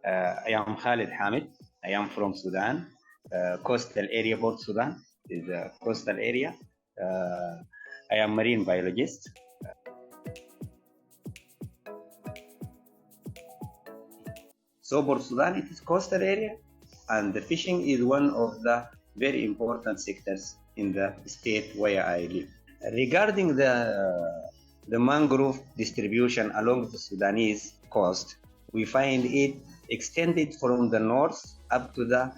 I am Khalid Hamid. I am from Sudan, coastal area, Port Sudan is a coastal area. I am marine biologist. So Port Sudan, it is coastal area, and the fishing is one of the very important sectors in the state where I live. Regarding the mangrove distribution along the Sudanese coast, we find it extended from the north up to the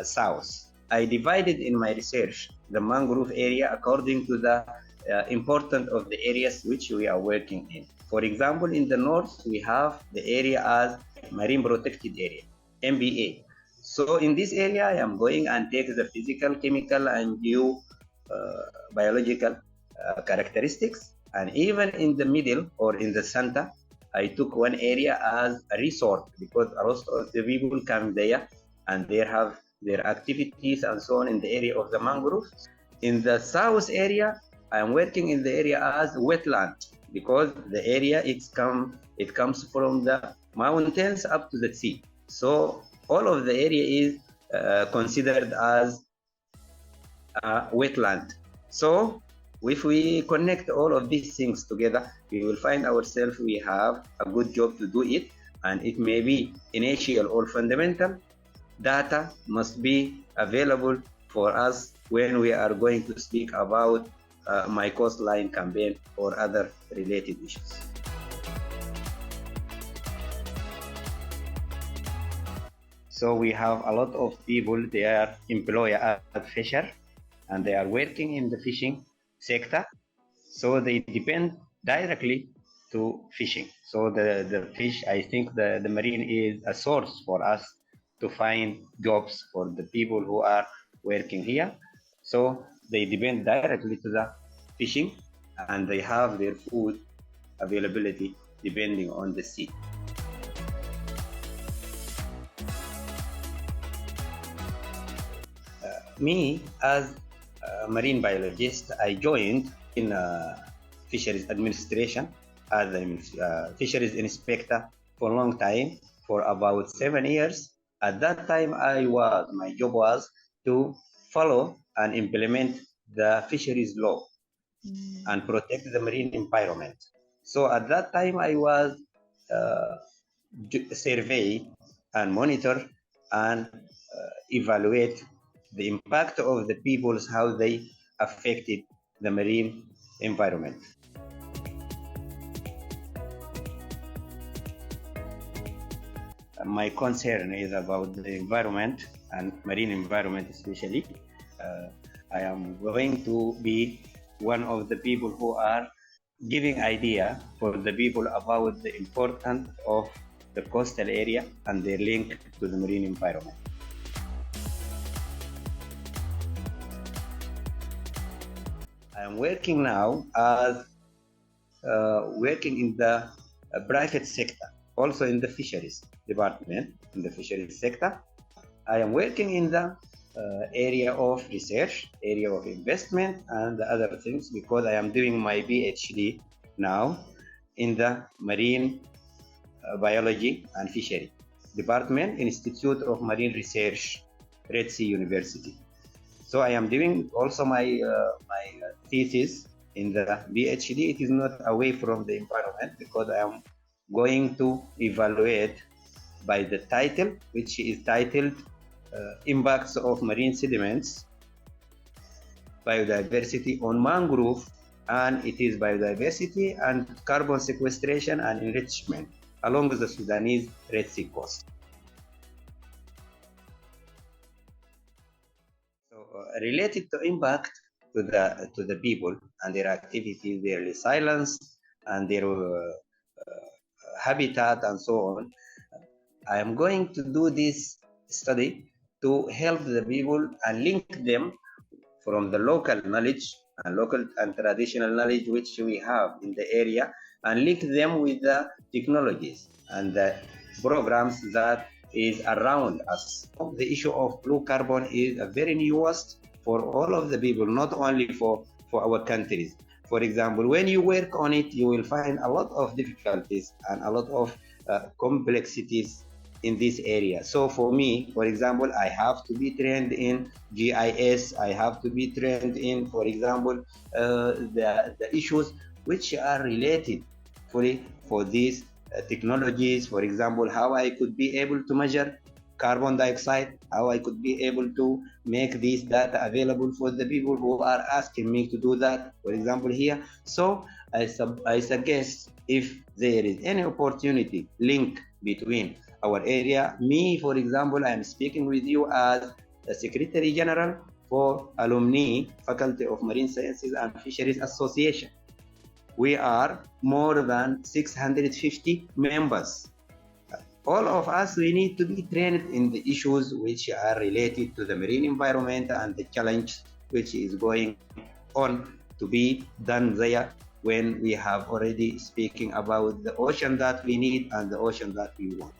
south. I divided in my research the mangrove area according to the importance of the areas which we are working in. For example, in the north, we have the area as Marine Protected Area, MBA. So in this area, I am going and take the physical, chemical, and biological characteristics. And even in the middle or in the center, I took one area as a resort because a lot of the people come there and they have their activities and so on in the area of the mangrove. In the south area, I am working in the area as wetland because the area it comes from the mountains up to the sea. So all of the area is considered as a wetland. So if we connect all of these things together, we will find ourselves we have a good job to do it, and it may be initial or fundamental data must be available for us when we are going to speak about my Coastline campaign or other related issues. So we have a lot of people, they are employed as fisher and they are working in the fishing sector. So they depend directly to fishing. So the fish, I think the marine is a source for us to find jobs for the people who are working here. So they depend directly to the fishing and they have their food availability depending on the sea. Me as a marine biologist, I joined in fisheries administration as a fisheries inspector for a long time, for about 7 years. At that time, my job was to follow and implement the fisheries law and protect the marine environment. So at that time, I was survey and monitor and evaluate the impact of the peoples, how they affected the marine environment. My concern is about the environment and marine environment especially. I am going to be one of the people who are giving idea for the people about the importance of the coastal area and their link to the marine environment. I am working now as working in the private sector, also in the fisheries department, in the fisheries sector. I am working in the area of research, area of investment, and the other things because I am doing my Ph.D. now in the Marine Biology and Fishery Department, Institute of Marine Research, Red Sea University. So I am doing also my thesis in the Ph.D. It is not away from the environment because I am going to evaluate by the title, which is titled Impacts of Marine Sediments, Biodiversity on Mangrove, and it is biodiversity and carbon sequestration and enrichment along the Sudanese Red Sea coast. So related to impact to the people and their activities, their resilience and their habitat and so on, I am going to do this study to help the people and link them from the local knowledge and local and traditional knowledge which we have in the area and link them with the technologies and the programs that is around us. The issue of blue carbon is a very newest for all of the people, not only for our countries. For example, when you work on it, you will find a lot of difficulties and a lot of complexities in this area. So for me, for example, I have to be trained in GIS. I have to be trained in, for example, the issues which are related fully for these technologies. For example, how I could be able to measure carbon dioxide, how I could be able to make this data available for the people who are asking me to do that, for example, here. So I suggest if there is any opportunity link between our area, me, for example, I am speaking with you as the Secretary General for Alumni, Faculty of Marine Sciences and Fisheries Association. We are more than 650 members. All of us, we need to be trained in the issues which are related to the marine environment and the challenge which is going on to be done there when we have already speaking about the ocean that we need and the ocean that we want.